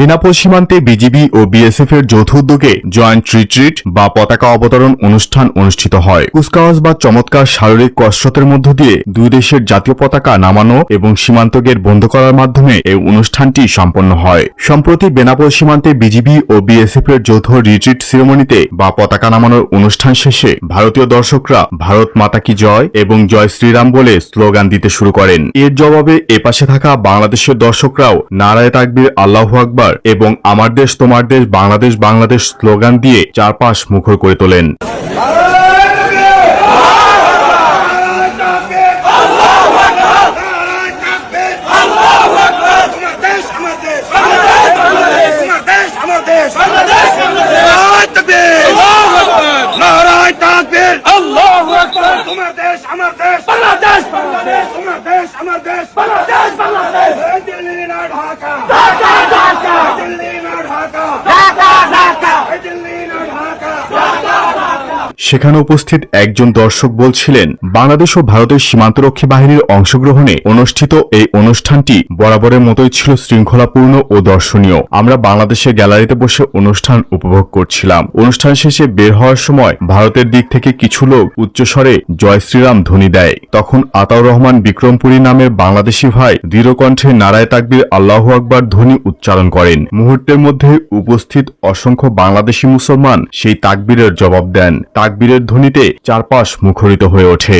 বেনাপোল সীমান্তে বিজিবি ও বিএসএফ এর যৌথ উদ্যোগে জয়েন্ট রিট্রিট বা পতাকা অবতরণ অনুষ্ঠান অনুষ্ঠিত হয়। কুচকাওয়াজ বা চমৎকার শারীরিক কসরতের মধ্য দিয়ে দুই দেশের জাতীয় পতাকা নামানো এবং সীমান্ত গেট বন্ধ করার মাধ্যমে এই অনুষ্ঠানটি সম্পন্ন হয়। সম্প্রতি বেনাপোল সীমান্তে বিজিবি ও বিএসএফ এর যৌথ রিট্রিট সেরেমনিতে বা পতাকা নামানোর অনুষ্ঠান শেষে ভারতীয় দর্শকরা ভারত মাতা কি জয় এবং জয় শ্রীরাম বলে স্লোগান দিতে শুরু করেন। এর জবাবে এপাশে থাকা বাংলাদেশের দর্শকরাও নারায়ে তাকবীর আল্লাহু আকবার এবং আমার দেশ তোমার দেশ বাংলাদেশ বাংলাদেশ স্লোগান দিয়ে চারপাশ মুখর করে তোলেন। সেখানে উপস্থিত একজন দর্শক বলছিলেন, বাংলাদেশ ও ভারতের সীমান্তরক্ষী বাহিনীর অংশগ্রহণে অনুষ্ঠিত এই অনুষ্ঠানটি বরাবরের মতোই ছিল শৃঙ্খলাপূর্ণ ও দর্শনীয়। আমরা বাংলাদেশের গ্যালারিতে বসে অনুষ্ঠান উপভোগ করছিলাম। অনুষ্ঠান শেষে বের হওয়ার সময় ভারতের দিক থেকে কিছু লোক উচ্চস্বরে জয় শ্রীরাম ধ্বনি দেয়। তখন আতাউর রহমান বিক্রমপুরী নামের বাংলাদেশি ভাই দৃঢ়কণ্ঠে নারায়ে তাকবীর আল্লাহু আকবার ধ্বনি উচ্চারণ করেন। মুহূর্তের মধ্যে উপস্থিত অসংখ্য বাংলাদেশি মুসলমান সেই তাকবীরের জবাব দেন। তাকবীরের ধ্বনিতে চারপাশ মুখরিত হয়ে ওঠে।